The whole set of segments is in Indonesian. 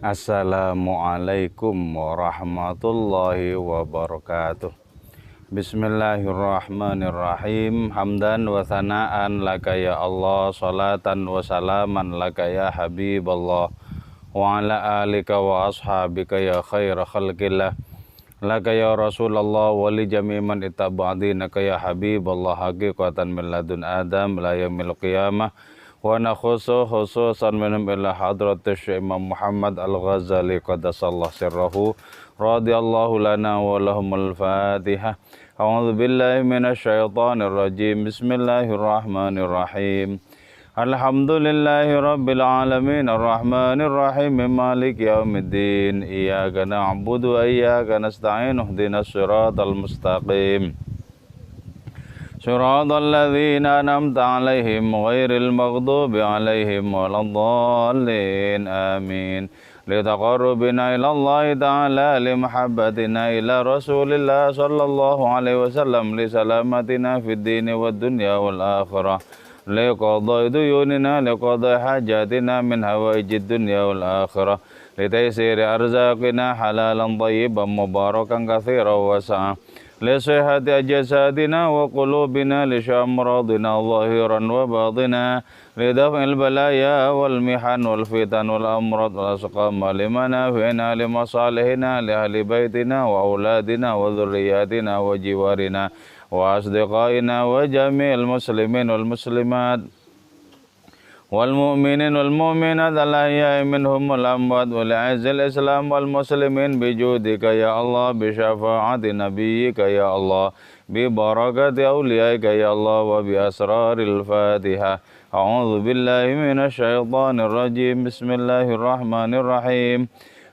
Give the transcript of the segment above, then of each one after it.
Assalamualaikum warahmatullahi wabarakatuh. Bismillahirrahmanirrahim. Hamdan wa thana'an laka ya Allah, salatan wa salaman laka ya Habiballah, wa ala alika wa ashabika ya khaira khalqillah, laka ya Rasulullah wa li jami' man ittaba'dinaka ya Habiballah, haqiqatan min ladun Adam la yaumil qiyamah. Wa nakhusu khususan minhum ila hadratis Imam Muhammad Al-Ghazali qaddasallahu sirrahu radhiyallahu lana wa lahumul Fatihah. A'udzu billahi minasyaitonir rajim. Bismillahirrahmanirrahim. Alhamdulillahi rabbil alamin arrahmanir rahim maliki yaumiddin. Iyyaka na'budu wa iyyaka nasta'in ihdinas siratal mustaqim. صراط الذين أنعمت عليهم غير المغضوب عليهم ولا الضالين آمين لتقربنا إلى الله تعالى لمحبتنا إلى رسول الله صلى الله عليه وسلم لسلامتنا في الدين والدنيا والآخرة لقضاء ديوننا لقضاء حاجاتنا من هوائج الدنيا والآخرة لتيسير أرزاقنا حلالا طيبا مباركا كثيرا واسعا لصحة أجسادنا وقلوبنا لشأمراضنا ظاهرا وباطنا لدفع البلايا والمحن والفتن والأمراض والأسقام لمنافعنا لمصالحنا لأهل بيتنا وأولادنا وذرياتنا وجوارنا وأصدقائنا وجميع المسلمين والمسلمات والمؤمنين والمؤمنات الأحياء منهم والأموات ولعز الإسلام والمسلمين بجودك يا الله بشفاعة نبيك يا الله ببركة أوليائك يا الله وبأسرار الفاتحة. أعوذ بالله من الشيطان الرجيم. بسم الله الرحمن الرحيم.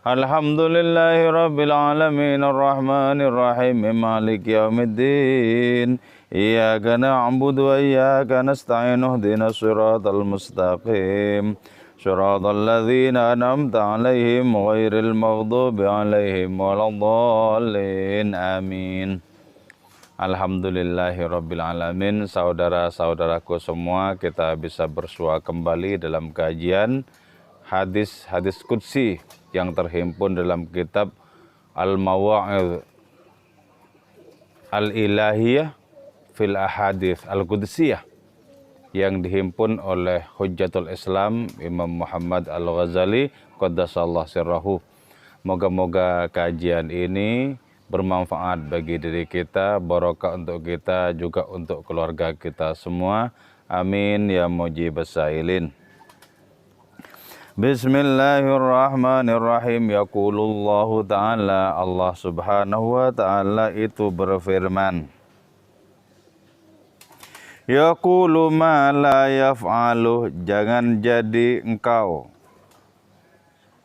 الحمد لله رب العالمين الرحمن الرحيم مالك يوم الدين. Iyyaka na'budu wa iyyaka nasta'in ihdinas siratal mustaqim siratal ladzina an'amta 'alaihim ghairil maghdubi 'alaihim waladdallin amin. Alhamdulillahirabbil alamin. Saudara-saudaraku semua, kita bisa bersua kembali dalam kajian hadis-hadis qudsi yang terhimpun dalam kitab Al-Mawa'idh Al-Ilahiyah fil Ahadits Al-Qudsiyah yang dihimpun oleh Hujjatul Islam Imam Muhammad Al-Ghazali qaddasallahu sirrahu. Moga-moga kajian ini bermanfaat bagi diri kita, barokah untuk kita, juga untuk keluarga kita semua. Amin ya mujibas sa'ilin. Bismillahirrahmanirrahim. Yaqulullahu ta'ala, Allah subhanahu wa ta'ala itu berfirman, yaqulu ma la yaf'alu, jangan jadi engkau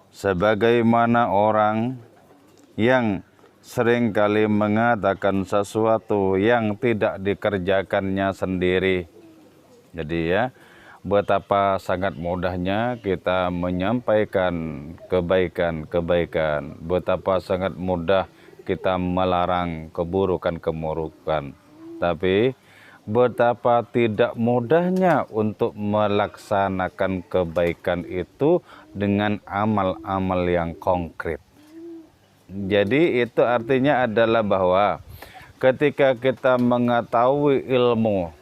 sebagaimana orang yang seringkali mengatakan sesuatu yang tidak dikerjakannya sendiri. Jadi ya, betapa sangat mudahnya kita menyampaikan kebaikan-kebaikan, betapa sangat mudah kita melarang keburukan-keburukan, tapi betapa tidak mudahnya untuk melaksanakan kebaikan itu dengan amal-amal yang konkret. Jadi itu artinya adalah bahwa ketika kita mengetahui ilmu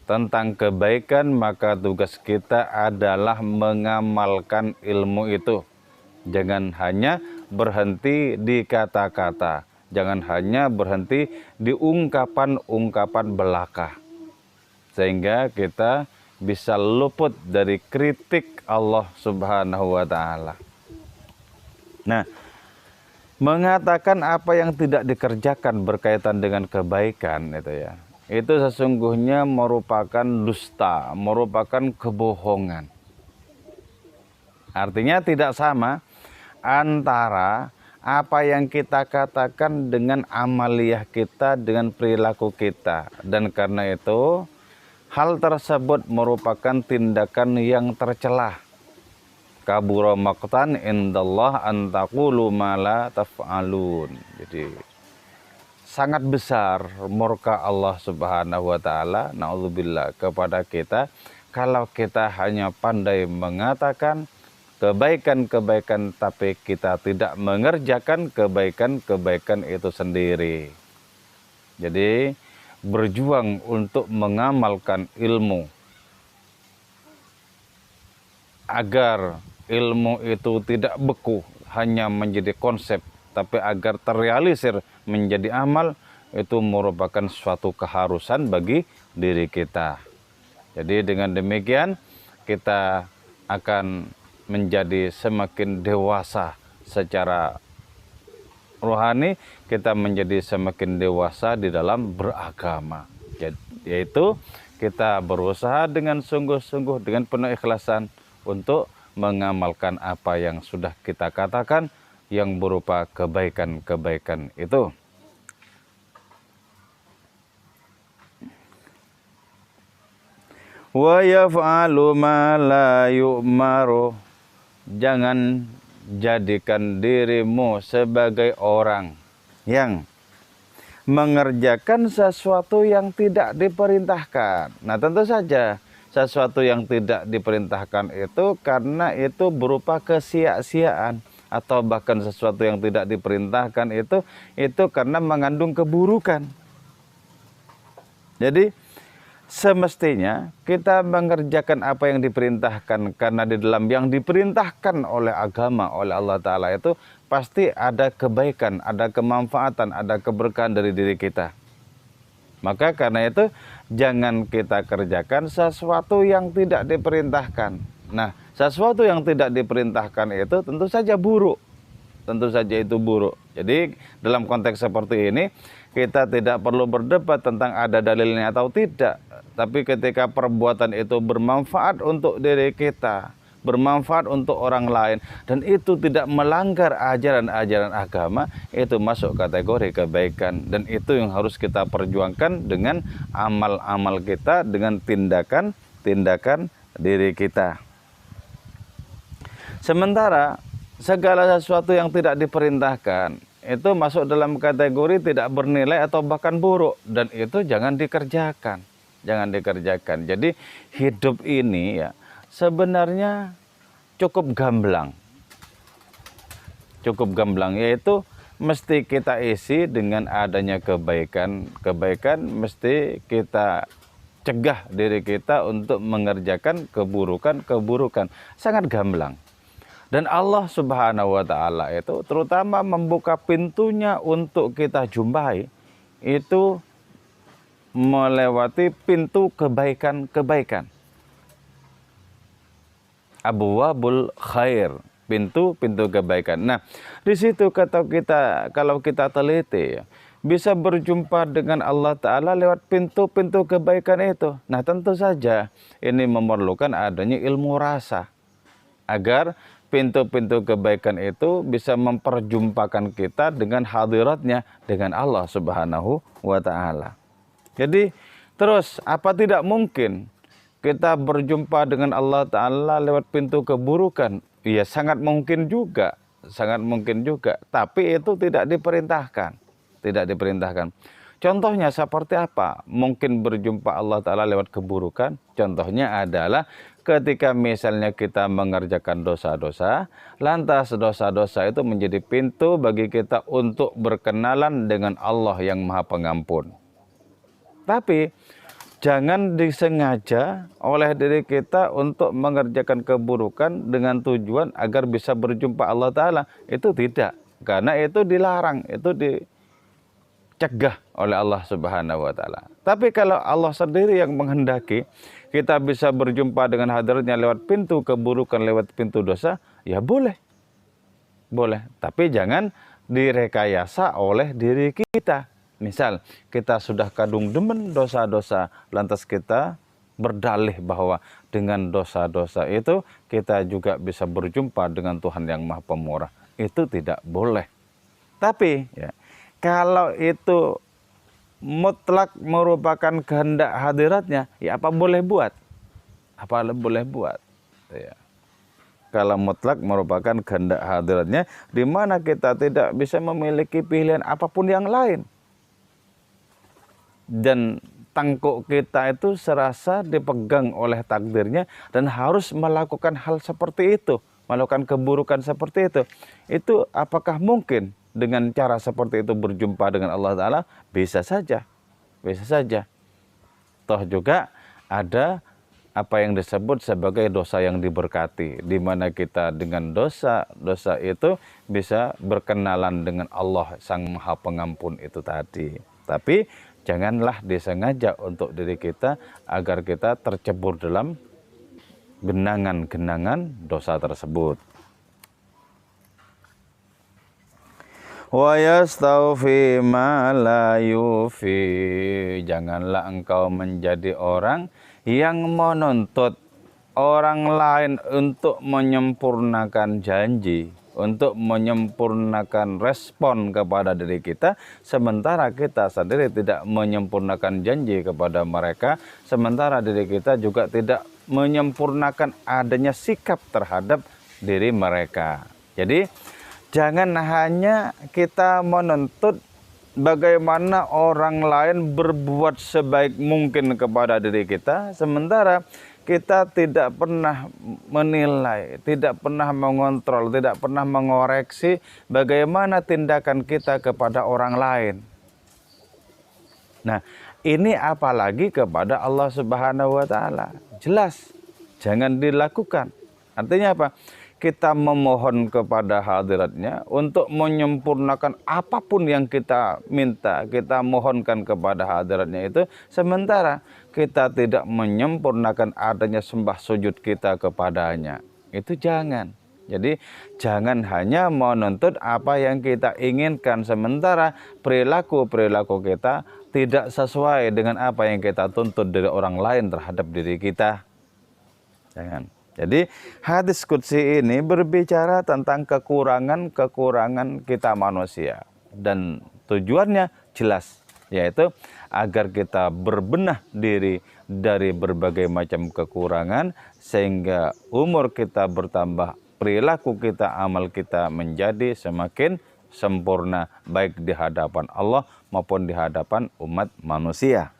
tentang kebaikan, maka tugas kita adalah mengamalkan ilmu itu. Jangan hanya berhenti di kata-kata, jangan hanya berhenti di ungkapan-ungkapan belaka, sehingga kita bisa luput dari kritik Allah Subhanahu wa ta'ala. Nah, mengatakan apa yang tidak dikerjakan berkaitan dengan kebaikan itu sesungguhnya merupakan dusta, merupakan kebohongan. Artinya tidak sama antara apa yang kita katakan dengan amaliyah kita, dengan perilaku kita. Dan karena itu hal tersebut merupakan tindakan yang tercela. Kabura maqtan indallah an taqulu ma la taf'alun. Jadi sangat besar murka Allah Subhanahu wa ta'ala, naudzubillah, kepada kita kalau kita hanya pandai mengatakan kebaikan-kebaikan tapi kita tidak mengerjakan kebaikan-kebaikan itu sendiri. Jadi berjuang untuk mengamalkan ilmu agar ilmu itu tidak beku hanya menjadi konsep, tapi agar terrealisir menjadi amal, itu merupakan suatu keharusan bagi diri kita. Jadi dengan demikian kita akan menjadi semakin dewasa secara rohani, kita menjadi semakin dewasa di dalam beragama. Yaitu kita berusaha dengan sungguh-sungguh, dengan penuh ikhlasan untuk mengamalkan apa yang sudah kita katakan yang berupa kebaikan-kebaikan itu. Wa yaf'alu ma la yu'maru. Jangan jadikan dirimu sebagai orang yang mengerjakan sesuatu yang tidak diperintahkan. Nah, tentu saja sesuatu yang tidak diperintahkan itu karena itu berupa kesia-siaan, atau bahkan sesuatu yang tidak diperintahkan itu karena mengandung keburukan. Jadi semestinya kita mengerjakan apa yang diperintahkan, karena di dalam yang diperintahkan oleh agama, oleh Allah Ta'ala itu pasti ada kebaikan, ada kemanfaatan, ada keberkahan dari diri kita. Maka karena itu jangan kita kerjakan sesuatu yang tidak diperintahkan. Nah, sesuatu yang tidak diperintahkan itu tentu saja buruk. Tentu saja itu buruk. Jadi dalam konteks seperti ini kita tidak perlu berdebat tentang ada dalilnya atau tidak. Tapi ketika perbuatan itu bermanfaat untuk diri kita, bermanfaat untuk orang lain, dan itu tidak melanggar ajaran-ajaran agama, itu masuk kategori kebaikan. Dan itu yang harus kita perjuangkan dengan amal-amal kita, dengan tindakan-tindakan diri kita. Sementara segala sesuatu yang tidak diperintahkan itu masuk dalam kategori tidak bernilai atau bahkan buruk, dan itu jangan dikerjakan. Jangan dikerjakan. Jadi hidup ini ya sebenarnya cukup gamblang. Cukup gamblang, yaitu mesti kita isi dengan adanya kebaikan. Kebaikan mesti kita cegah diri kita untuk mengerjakan keburukan-keburukan. Sangat gamblang. Dan Allah Subhanahu wa Ta'ala itu terutama membuka pintunya untuk kita jumpai itu melewati pintu kebaikan-kebaikan. Abwabul khair, pintu-pintu kebaikan. Nah, di situ kalau kita teliti ya, bisa berjumpa dengan Allah Ta'ala lewat pintu-pintu kebaikan itu. Nah, tentu saja ini memerlukan adanya ilmu rasa agar pintu-pintu kebaikan itu bisa memperjumpakan kita dengan hadiratnya, dengan Allah Subhanahu wa Ta'ala. Jadi terus apa tidak mungkin kita berjumpa dengan Allah Ta'ala lewat pintu keburukan? Iya, sangat mungkin juga. Sangat mungkin juga. Tapi itu tidak diperintahkan. Tidak diperintahkan. Contohnya seperti apa? Mungkin berjumpa Allah Ta'ala lewat keburukan. Contohnya adalah ketika misalnya kita mengerjakan dosa-dosa, lantas dosa-dosa itu menjadi pintu bagi kita untuk berkenalan dengan Allah yang Maha Pengampun. Tapi jangan disengaja oleh diri kita untuk mengerjakan keburukan dengan tujuan agar bisa berjumpa Allah Ta'ala. Itu tidak. Karena itu dilarang, itu dicegah oleh Allah Subhanahu wa Ta'ala. Tapi kalau Allah sendiri yang menghendaki kita bisa berjumpa dengan hadiratnya lewat pintu keburukan, lewat pintu dosa, ya boleh. Boleh. Tapi jangan direkayasa oleh diri kita. Misal kita sudah kadung demen dosa-dosa, lantas kita berdalih bahwa dengan dosa-dosa itu kita juga bisa berjumpa dengan Tuhan yang Maha Pemurah. Itu tidak boleh. Tapi ya, kalau itu mutlak merupakan kehendak hadiratnya, ya apa boleh buat? Apa boleh buat? Ya. Kalau mutlak merupakan kehendak hadiratnya, di mana kita tidak bisa memiliki pilihan apapun yang lain. Dan tangkuk kita itu serasa dipegang oleh takdirnya dan harus melakukan hal seperti itu. melakukan keburukan seperti itu apakah mungkin dengan cara seperti itu berjumpa dengan Allah Ta'ala? Bisa saja, bisa saja. Toh juga ada apa yang disebut sebagai dosa yang diberkati, di mana kita dengan dosa itu bisa berkenalan dengan Allah Sang Maha Pengampun itu tadi. Tapi janganlah disengaja untuk diri kita agar kita tercebur dalam genangan-genangan dosa tersebut. Wa yastawfi ma la yufi. Janganlah engkau menjadi orang yang menuntut orang lain untuk menyempurnakan janji, untuk menyempurnakan respon kepada diri kita, sementara kita sendiri tidak menyempurnakan janji kepada mereka, sementara diri kita juga tidak menyempurnakan adanya sikap terhadap diri mereka. Jadi jangan hanya kita menuntut bagaimana orang lain berbuat sebaik mungkin kepada diri kita, sementara kita tidak pernah menilai, tidak pernah mengontrol, tidak pernah mengoreksi bagaimana tindakan kita kepada orang lain. Nah, ini apalagi kepada Allah Subhanahu wa Ta'ala. Jelas, jangan dilakukan. Artinya apa? Kita memohon kepada hadiratnya untuk menyempurnakan apapun yang kita minta, kita mohonkan kepada hadiratnya itu, sementara kita tidak menyempurnakan adanya sembah sujud kita kepadanya. Itu jangan. Jadi jangan hanya menuntut apa yang kita inginkan, sementara perilaku-perilaku kita tidak sesuai dengan apa yang kita tuntut dari orang lain terhadap diri kita. Jangan. Jadi hadis qudsi ini berbicara tentang kekurangan-kekurangan kita manusia. Dan tujuannya jelas, yaitu agar kita berbenah diri dari berbagai macam kekurangan, sehingga umur kita bertambah, perilaku kita, amal kita menjadi semakin sempurna, baik di hadapan Allah maupun di hadapan umat manusia.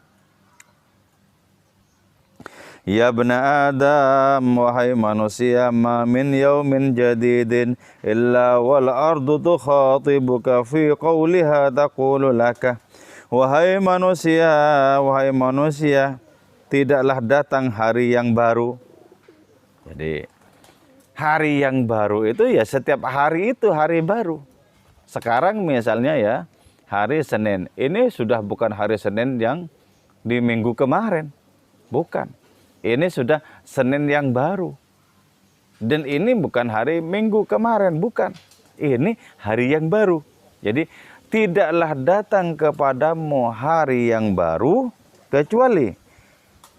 Ya bna Adam, wahai manusia, ma min yaumin jadidin illa wal ardu tukhatibuka fi qawliha taqulu laka. Wahai manusia, tidaklah datang hari yang baru. Jadi hari yang baru itu ya setiap hari itu hari baru. Sekarang misalnya ya hari Senin, ini sudah bukan hari Senin yang di minggu kemarin. Bukan. Ini sudah Senin yang baru. Dan ini bukan hari Minggu kemarin, bukan. Ini hari yang baru. Jadi tidaklah datang kepadamu hari yang baru, kecuali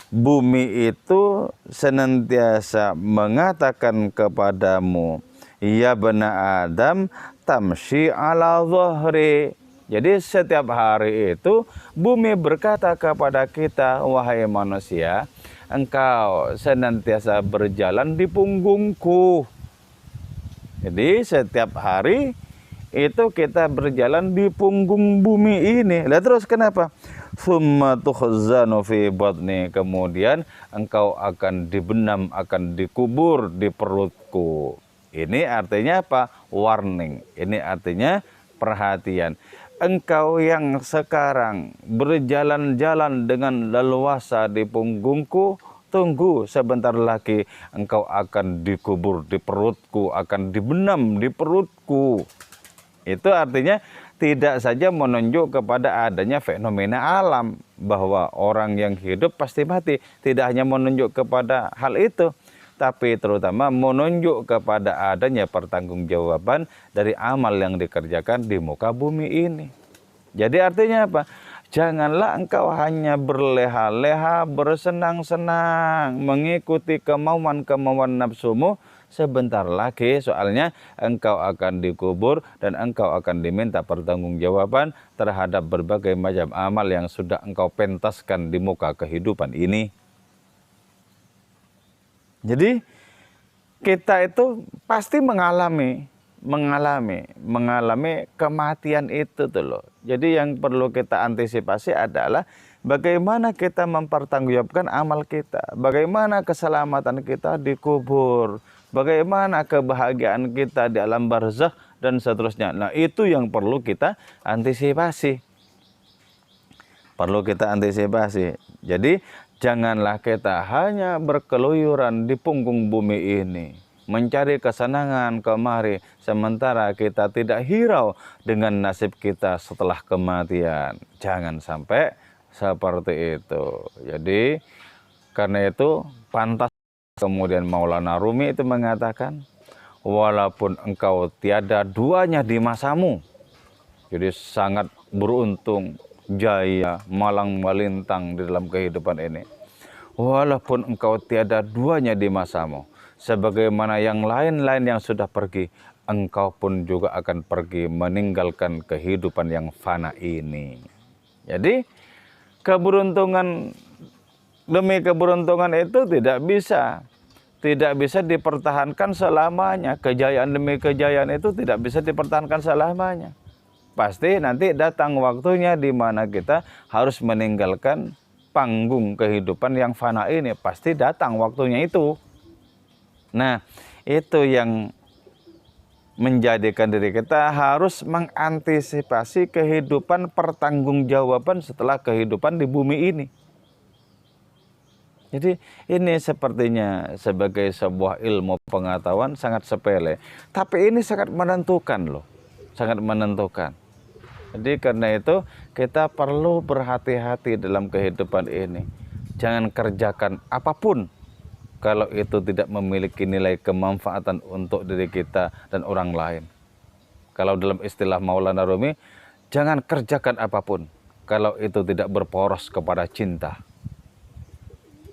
bumi itu senantiasa mengatakan kepadamu, ya bna Adam, tamshi ala dhahri. Jadi setiap hari itu bumi berkata kepada kita, wahai manusia, engkau senantiasa berjalan di punggungku. Jadi setiap hari itu kita berjalan di punggung bumi ini. Lah terus kenapa? Summa tukhzanu fi batni. Kemudian engkau akan dibenam, akan dikubur di perutku. Ini artinya apa? Warning. Ini artinya perhatian. Engkau yang sekarang berjalan-jalan dengan leluasa di punggungku, tunggu sebentar lagi engkau akan dikubur di perutku, akan dibenam di perutku. Itu artinya tidak saja menunjuk kepada adanya fenomena alam, bahwa orang yang hidup pasti mati. Tidak hanya menunjuk kepada hal itu, tapi terutama menunjuk kepada adanya pertanggungjawaban dari amal yang dikerjakan di muka bumi ini. Jadi artinya apa? Janganlah engkau hanya berleha-leha, bersenang-senang, mengikuti kemauan-kemauan nafsumu. Sebentar lagi soalnya engkau akan dikubur dan engkau akan diminta pertanggungjawaban terhadap berbagai macam amal yang sudah engkau pentaskan di muka kehidupan ini. Jadi kita itu pasti mengalami kematian itu tuh loh. Jadi yang perlu kita antisipasi adalah bagaimana kita mempertanggungjawabkan amal kita, bagaimana keselamatan kita di kubur, bagaimana kebahagiaan kita di alam barzakh dan seterusnya. Nah, itu yang perlu kita antisipasi. Perlu kita antisipasi. Jadi, janganlah kita hanya berkeluyuran di punggung bumi ini, mencari kesenangan kemari, sementara kita tidak hirau dengan nasib kita setelah kematian. Jangan sampai seperti itu. Jadi, karena itu pantas kemudian Maulana Rumi itu mengatakan, walaupun engkau tiada duanya di masamu, jadi sangat beruntung, jaya, malang melintang di dalam kehidupan ini. Walaupun engkau tiada duanya di masamu, sebagaimana yang lain-lain yang sudah pergi, engkau pun juga akan pergi meninggalkan kehidupan yang fana ini. Jadi keberuntungan demi keberuntungan itu tidak bisa dipertahankan selamanya. Kejayaan demi kejayaan itu tidak bisa dipertahankan selamanya. Pasti nanti datang waktunya di mana kita harus meninggalkan panggung kehidupan yang fana ini. Pasti datang waktunya itu. Nah, itu yang menjadikan diri kita harus mengantisipasi kehidupan pertanggungjawaban setelah kehidupan di bumi ini. Jadi ini sepertinya sebagai sebuah ilmu pengetahuan sangat sepele. Tapi ini sangat menentukan loh. Sangat menentukan. Jadi karena itu kita perlu berhati-hati dalam kehidupan ini. Jangan kerjakan apapun kalau itu tidak memiliki nilai kemanfaatan untuk diri kita dan orang lain. Kalau dalam istilah Maulana Rumi, jangan kerjakan apapun kalau itu tidak berporos kepada cinta.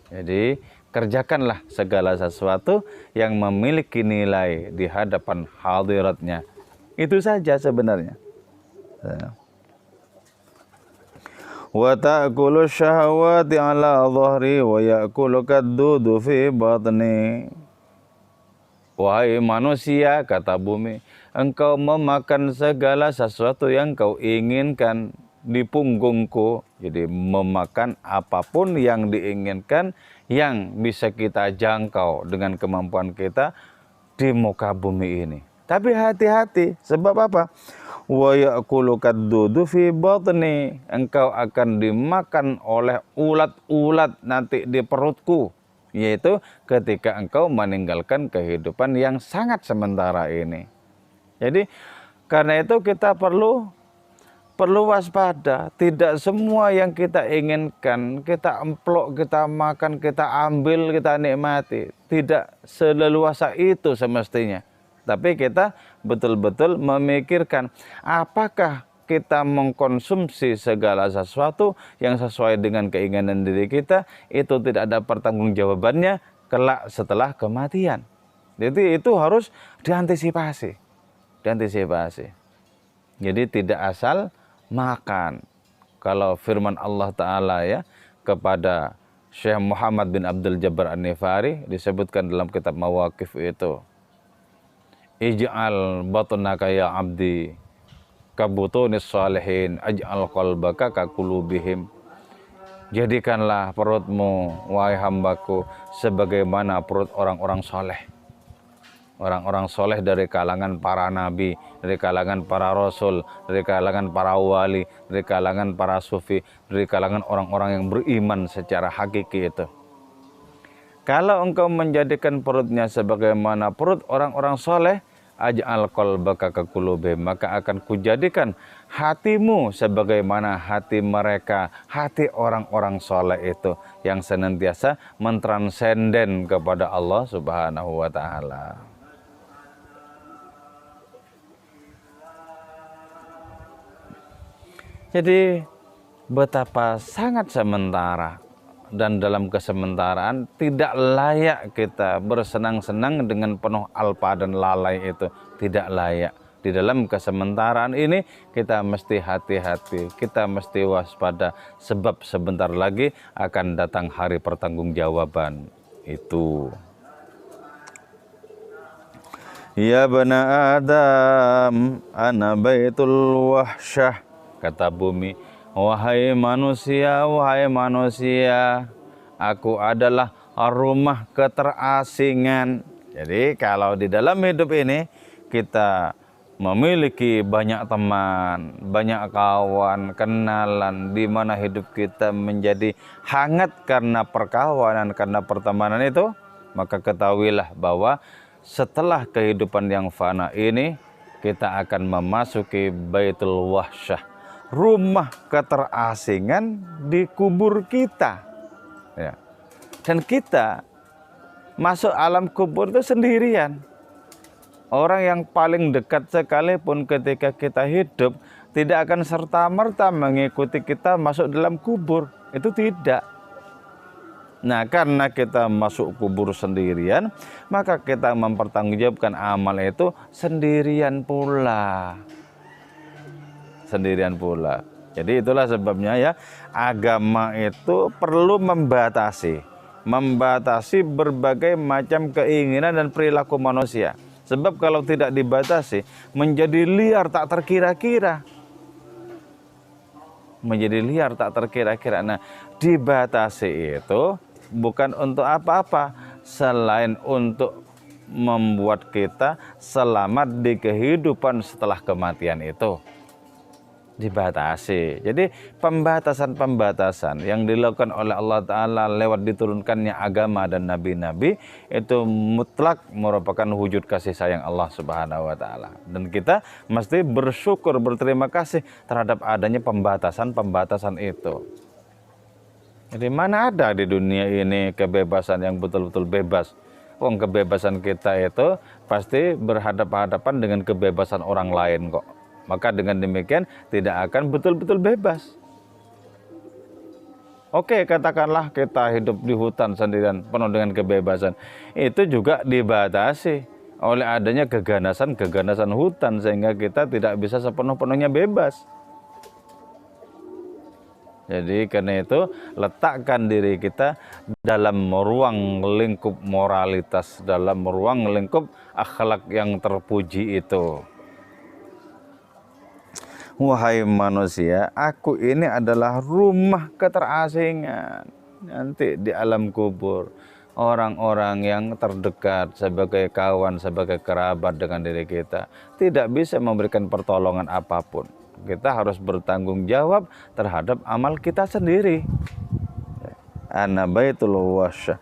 Jadi kerjakanlah segala sesuatu yang memiliki nilai di hadapan hadiratnya. Itu saja sebenarnya. Wa ta'kulu syahwati ala dhahri wa ya'kulu kaddudu fi batni. Wahai manusia, kata bumi, engkau memakan segala sesuatu yang kau inginkan di punggungku. Jadi memakan apapun yang diinginkan, yang bisa kita jangkau dengan kemampuan kita di muka bumi ini. Tapi hati-hati, sebab apa? Wa ya'kulu kaddudu fi batni. Engkau akan dimakan oleh ulat-ulat nanti di perutku. Yaitu ketika engkau meninggalkan kehidupan yang sangat sementara ini. Jadi karena itu kita perlu waspada. Tidak semua yang kita inginkan, kita emplok, kita makan, kita ambil, kita nikmati. Tidak seleluasa itu semestinya. Tapi kita betul-betul memikirkan apakah kita mengkonsumsi segala sesuatu yang sesuai dengan keinginan diri kita, itu tidak ada pertanggungjawabannya kelak setelah kematian. Jadi itu harus diantisipasi. Jadi tidak asal makan. Kalau firman Allah Ta'ala ya kepada Syekh Muhammad bin Abdul Jabbar An-Nifari disebutkan dalam kitab Mawaqif itu, ij'al batnaka ya abdi kabutunis salihin aj'al qalbaka kakulubihim. Jadikanlah perutmu, wahai hambaku, sebagaimana perut orang-orang soleh. Orang-orang soleh dari kalangan para nabi, dari kalangan para rasul, dari kalangan para wali, dari kalangan para sufi, dari kalangan orang-orang yang beriman secara hakiki itu. Kalau engkau menjadikan perutnya sebagaimana perut orang-orang soleh, aj'al qalbaka kakulubihim, maka akan kujadikan hatimu sebagaimana hati mereka, hati orang-orang soleh itu yang senantiasa mentransenden kepada Allah Subhanahu wa Ta'ala. Jadi betapa sangat sementara, dan dalam kesementaraan tidak layak kita bersenang-senang dengan penuh alpa dan lalai itu. Tidak layak. Di dalam kesementaraan ini kita mesti hati-hati, kita mesti waspada, sebab sebentar lagi akan datang hari pertanggungjawaban itu. Ya bana Adam, ana baitul wahsyah, kata bumi. wahai manusia, aku adalah rumah keterasingan. Jadi kalau di dalam hidup ini kita memiliki banyak teman, banyak kawan, kenalan, di mana hidup kita menjadi hangat karena perkawanan, karena pertemanan itu, maka ketahuilah bahwa setelah kehidupan yang fana ini, kita akan memasuki Baitul Wahsyah, rumah keterasingan di kubur kita. Ya. Dan kita masuk alam kubur itu sendirian. Orang yang paling dekat sekalipun ketika kita hidup tidak akan serta-merta mengikuti kita masuk dalam kubur. Itu tidak. Nah, karena kita masuk kubur sendirian, maka kita mempertanggungjawabkan amal itu sendirian pula. Sendirian pula. Jadi itulah sebabnya ya, agama itu perlu membatasi berbagai macam keinginan dan perilaku manusia. Sebab kalau tidak dibatasi, menjadi liar tak terkira-kira. Menjadi liar tak terkira-kira. Nah, dibatasi itu bukan untuk apa-apa, selain untuk membuat kita selamat di kehidupan setelah kematian itu. Dibatasi. Jadi pembatasan-pembatasan yang dilakukan oleh Allah Ta'ala lewat diturunkannya agama dan nabi-nabi itu mutlak merupakan wujud kasih sayang Allah Subhanahu wa Ta'ala. Dan kita mesti bersyukur, berterima kasih terhadap adanya pembatasan-pembatasan itu. Jadi mana ada di dunia ini kebebasan yang betul-betul bebas? Wong kebebasan kita itu pasti berhadapan-hadapan dengan kebebasan orang lain kok. Maka dengan demikian tidak akan betul-betul bebas. Oke, katakanlah kita hidup di hutan sendirian penuh dengan kebebasan. Itu juga dibatasi oleh adanya keganasan hutan sehingga kita tidak bisa sepenuh-penuhnya bebas. Jadi karena itu letakkan diri kita dalam ruang lingkup moralitas, dalam ruang lingkup akhlak yang terpuji itu. Wahai manusia, aku ini adalah rumah keterasingan. Nanti di alam kubur, orang-orang yang terdekat sebagai kawan, sebagai kerabat dengan diri kita tidak bisa memberikan pertolongan apapun. Kita harus bertanggung jawab terhadap amal kita sendiri. Ana baitul wasya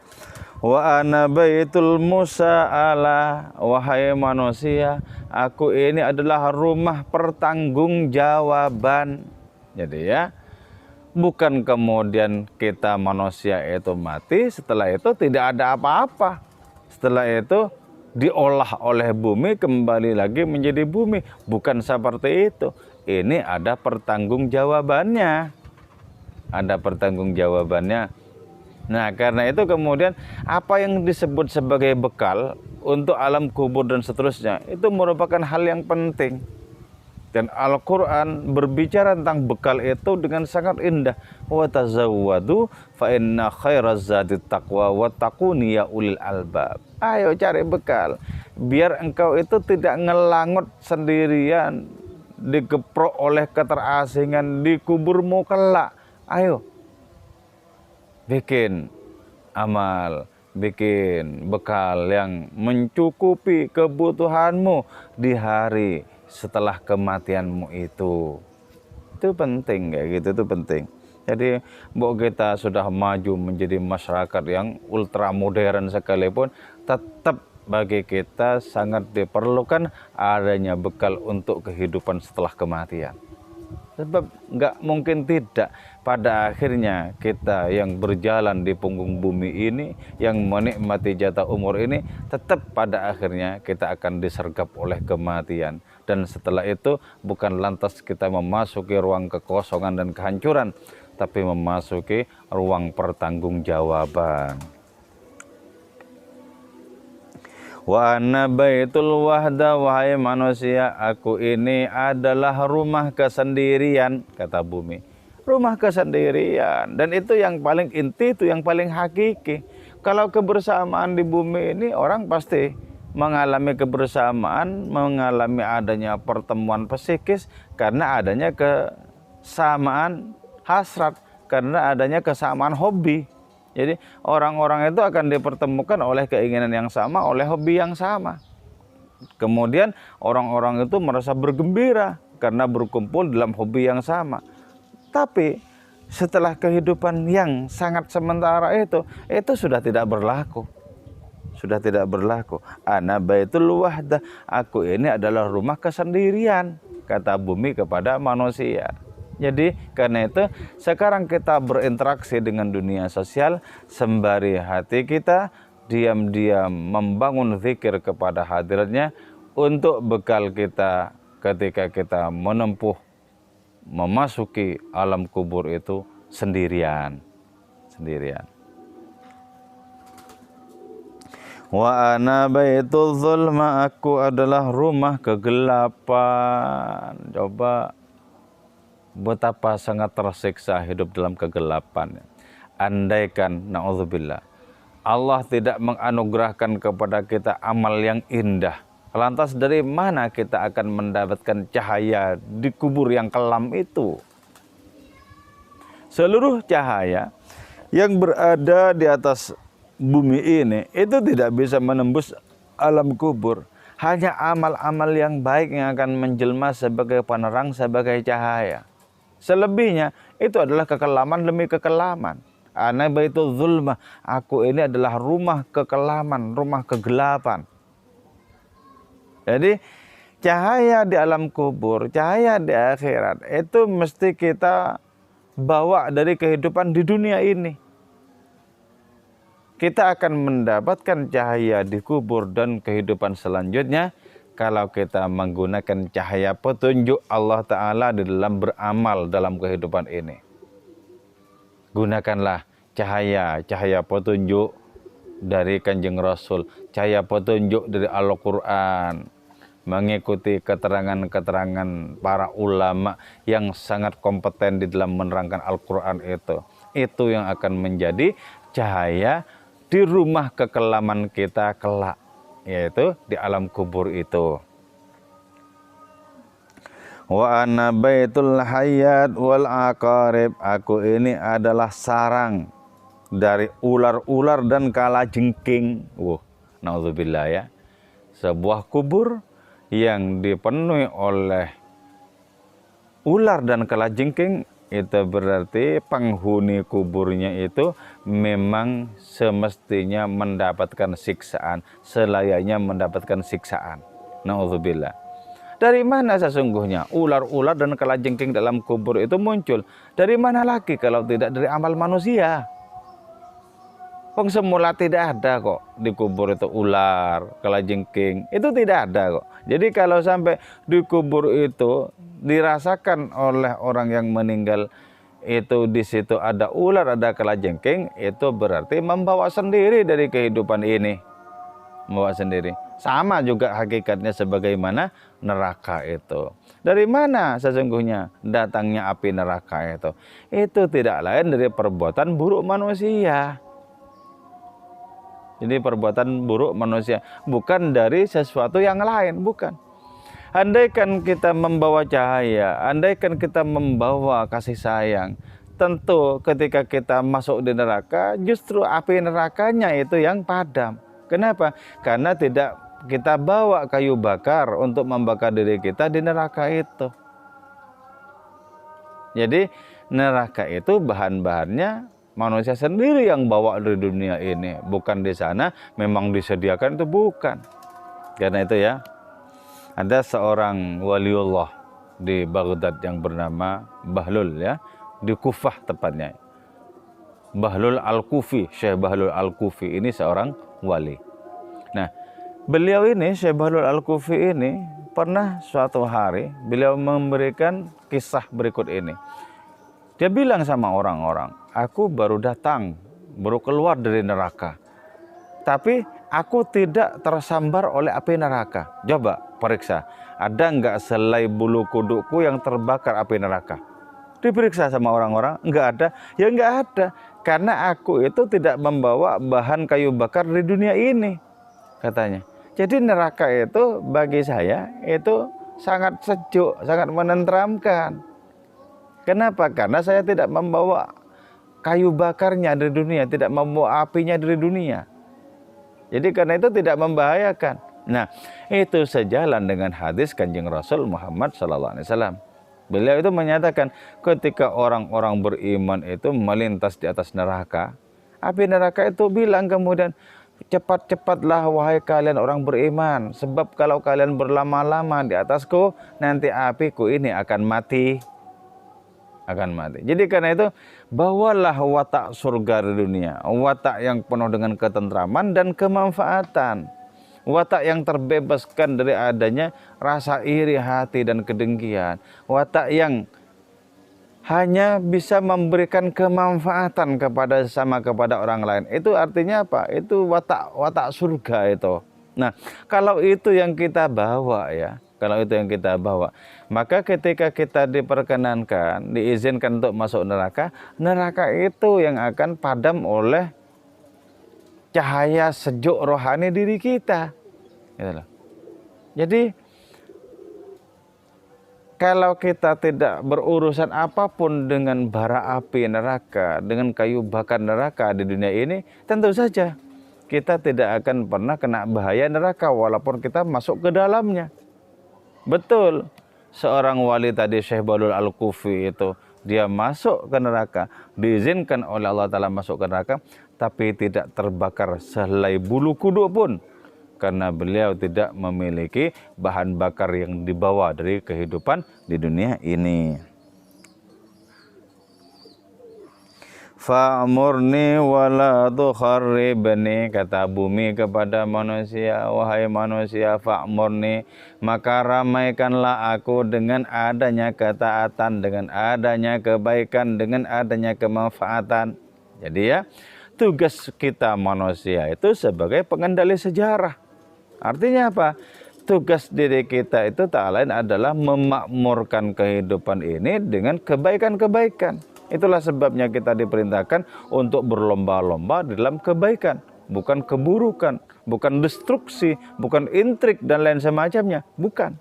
wa ana baitul musa'ala. Wahai manusia, aku ini adalah rumah pertanggungjawaban. Jadi ya, bukan kemudian kita manusia itu mati, setelah itu tidak ada apa-apa. Setelah itu diolah oleh bumi, kembali lagi menjadi bumi. Bukan seperti itu. Ini ada pertanggungjawabannya. Ada pertanggungjawabannya. Nah, karena itu kemudian apa yang disebut sebagai bekal untuk alam kubur dan seterusnya itu merupakan hal yang penting. Dan Al-Quran berbicara tentang bekal itu dengan sangat indah. Wa tazawwadu fa inna khairaz zadi taqwa wattaquni ya ulil albab. Ayo cari bekal biar engkau itu tidak ngelangot sendirian, digeprok oleh keterasingan di kuburmu kelak. Ayo bikin amal, bikin bekal yang mencukupi kebutuhanmu di hari setelah kematianmu itu. Itu penting, kayak gitu, itu penting. Jadi bahwa kita sudah maju menjadi masyarakat yang ultra modern sekalipun, tetap bagi kita sangat diperlukan adanya bekal untuk kehidupan setelah kematian. Sebab nggak mungkin tidak pada akhirnya kita yang berjalan di punggung bumi ini, yang menikmati jatah umur ini, tetap pada akhirnya kita akan disergap oleh kematian. Dan setelah itu bukan lantas kita memasuki ruang kekosongan dan kehancuran, tapi memasuki ruang pertanggungjawaban. Wa ana baitul wahda, wahai manusia, aku ini adalah rumah kesendirian, kata bumi. Rumah kesendirian, dan itu yang paling inti, itu yang paling hakiki. Kalau kebersamaan di bumi ini, orang pasti mengalami kebersamaan, mengalami adanya pertemuan psikis karena adanya kesamaan hasrat karena adanya kesamaan hobi. Jadi orang-orang itu akan dipertemukan oleh keinginan yang sama, oleh hobi yang sama. Kemudian orang-orang itu merasa bergembira karena berkumpul dalam hobi yang sama. Tapi setelah kehidupan yang sangat sementara itu sudah tidak berlaku. Sudah tidak berlaku. Ana baitul wahdah, aku ini adalah rumah kesendirian, kata bumi kepada manusia. Jadi karena itu sekarang kita berinteraksi dengan dunia sosial sembari hati kita diam-diam membangun zikir kepada hadiratnya untuk bekal kita ketika kita memasuki alam kubur itu sendirian. Wa ana baitul zulma, aku adalah rumah kegelapan. Coba betapa sangat tersiksa hidup dalam kegelapan. Andaikan naudzubillah Allah tidak menganugerahkan kepada kita amal yang indah, lantas dari mana kita akan mendapatkan cahaya di kubur yang kelam itu? Seluruh cahaya yang berada di atas bumi ini itu tidak bisa menembus alam kubur. Hanya amal-amal yang baik yang akan menjelma sebagai penerang, sebagai cahaya. Selebihnya itu adalah kekelaman demi kekelaman. Ana baitul zulma, aku ini adalah rumah kekelaman, rumah kegelapan. Jadi cahaya di alam kubur, cahaya di akhirat itu mesti kita bawa dari kehidupan di dunia ini. Kita akan mendapatkan cahaya di kubur dan kehidupan selanjutnya kalau kita menggunakan cahaya petunjuk Allah Ta'ala di dalam beramal dalam kehidupan ini. Gunakanlah cahaya petunjuk dari Kanjeng Rasul, cahaya petunjuk dari Al-Quran, mengikuti keterangan-keterangan para ulama yang sangat kompeten di dalam menerangkan Al-Quran itu. Itu yang akan menjadi cahaya di rumah kekelaman kita kelak, yaitu di alam kubur itu. Wa ana baitul hayat wal aqarib, aku ini adalah sarang dari ular-ular dan kalajengking. Naudzubillah ya. Sebuah kubur yang dipenuhi oleh ular dan kalajengking, itu berarti penghuni kuburnya itu memang semestinya mendapatkan siksaan, selayaknya mendapatkan siksaan. Naudzubillah. Dari mana sesungguhnya ular-ular dan kalajengking dalam kubur itu muncul? Dari mana lagi kalau tidak dari amal manusia? Semula tidak ada kok di kubur itu ular, kalajengking, itu tidak ada kok. Jadi kalau sampai di kubur itu dirasakan oleh orang yang meninggal itu di situ ada ular, ada kalajengking, itu berarti membawa sendiri dari kehidupan ini. Membawa sendiri. Sama juga hakikatnya sebagaimana neraka itu. Dari mana sesungguhnya datangnya api neraka itu? Itu tidak lain dari perbuatan buruk manusia. Jadi perbuatan buruk manusia, bukan dari sesuatu yang lain, bukan. Andaikan kita membawa cahaya, andaikan kita membawa kasih sayang, tentu ketika kita masuk di neraka, justru api nerakanya itu yang padam. Kenapa? Karena tidak kita bawa kayu bakar untuk membakar diri kita di neraka itu. Jadi neraka itu bahan-bahannya manusia sendiri yang bawa dari dunia ini, bukan di sana memang disediakan, itu bukan. Karena itu ya, ada seorang waliullah di Baghdad yang bernama Bahlul ya, di Kufah tepatnya. Bahlul Al-Kufi, Syekh Bahlul Al-Kufi ini seorang wali. Nah, beliau ini, Syekh Bahlul Al-Kufi ini pernah suatu hari beliau memberikan kisah berikut ini. Dia bilang sama orang-orang, aku baru datang, baru keluar dari neraka. Tapi aku tidak tersambar oleh api neraka. Coba periksa, ada enggak selai bulu kudukku yang terbakar api neraka? Diperiksa sama orang-orang, enggak ada. Ya enggak ada, karena aku itu tidak membawa bahan kayu bakar di dunia ini, katanya. Jadi neraka itu bagi saya itu sangat sejuk, sangat menenteramkan. Kenapa? Karena saya tidak membawa kayu bakarnya dari dunia, tidak membawa apinya dari dunia. Jadi karena itu tidak membahayakan. Nah, itu sejalan dengan hadis Kanjeng Rasul Muhammad SAW. Beliau itu menyatakan ketika orang-orang beriman itu melintas di atas neraka, api neraka itu bilang kemudian, cepat-cepatlah wahai kalian orang beriman, sebab kalau kalian berlama-lama di atasku, nanti apiku ini akan mati. Jadi karena itu, bawalah watak surga di dunia, watak yang penuh dengan ketentraman dan kemanfaatan, watak yang terbebaskan dari adanya rasa iri hati dan kedengkian, watak yang hanya bisa memberikan kemanfaatan kepada sesama, kepada orang lain. Itu artinya apa? Itu watak surga itu. Nah, kalau itu yang kita bawa ya, maka ketika kita diperkenankan, diizinkan untuk masuk neraka, neraka itu yang akan padam oleh cahaya sejuk rohani diri kita. Gitu loh. Jadi kalau kita tidak berurusan apapun dengan bara api neraka, dengan kayu bakar neraka di dunia ini, tentu saja kita tidak akan pernah kena bahaya neraka walaupun kita masuk ke dalamnya. Betul, seorang wali tadi Syekh Balul Al-Kufi itu, dia masuk ke neraka, diizinkan oleh Allah Ta'ala masuk ke neraka, tapi tidak terbakar sehelai bulu kuduk pun. Karena beliau tidak memiliki bahan bakar yang dibawa dari kehidupan di dunia ini. Fa'murni wala tukharribni, kata bumi kepada manusia, wahai manusia, fa'murni, maka ramaikanlah aku dengan adanya ketaatan, dengan adanya kebaikan, dengan adanya kemanfaatan. Jadi ya, tugas kita manusia itu sebagai pengendali sejarah. Artinya apa? Tugas diri kita itu tak lain adalah memakmurkan kehidupan ini dengan kebaikan-kebaikan. Itulah sebabnya kita diperintahkan untuk berlomba-lomba dalam kebaikan, bukan keburukan, bukan destruksi, bukan intrik dan lain semacamnya, bukan.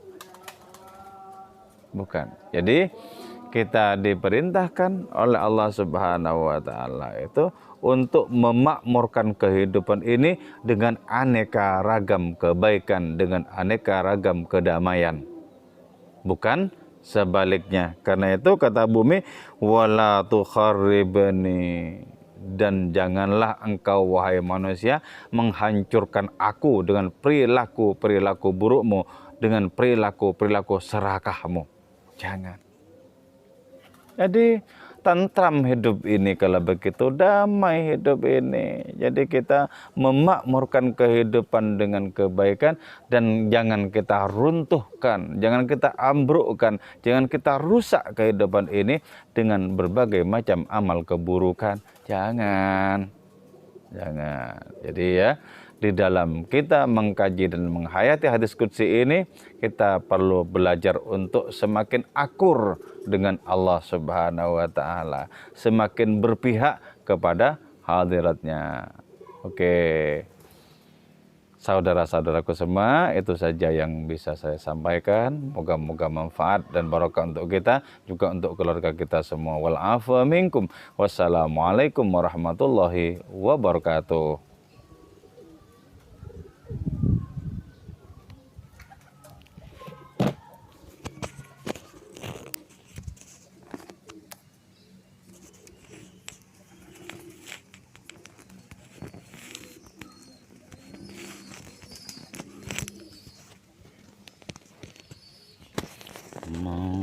Jadi kita diperintahkan oleh Allah Subhanahu wa taala itu untuk memakmurkan kehidupan ini dengan aneka ragam kebaikan, dengan aneka ragam kedamaian. Bukan sebaliknya. Karena itu kata bumi, wala tukharribni, dan janganlah engkau wahai manusia menghancurkan aku dengan perilaku burukmu, dengan perilaku serakahmu. Jangan. Jadi tentram hidup ini kalau begitu, damai hidup ini. Jadi kita memakmurkan kehidupan dengan kebaikan, dan jangan kita runtuhkan, jangan kita ambrukkan, jangan kita rusak kehidupan ini dengan berbagai macam amal keburukan. Jangan. Jadi ya, di dalam kita mengkaji dan menghayati hadis qudsi ini, kita perlu belajar untuk semakin akur dengan Allah Subhanahu wa taala, semakin berpihak kepada hadiratnya. Oke. Saudara-saudaraku semua, itu saja yang bisa saya sampaikan. Moga-moga manfaat dan barokah untuk kita, juga untuk keluarga kita semua. Wal afu minkum. Wassalamualaikum warahmatullahi wabarakatuh. Mau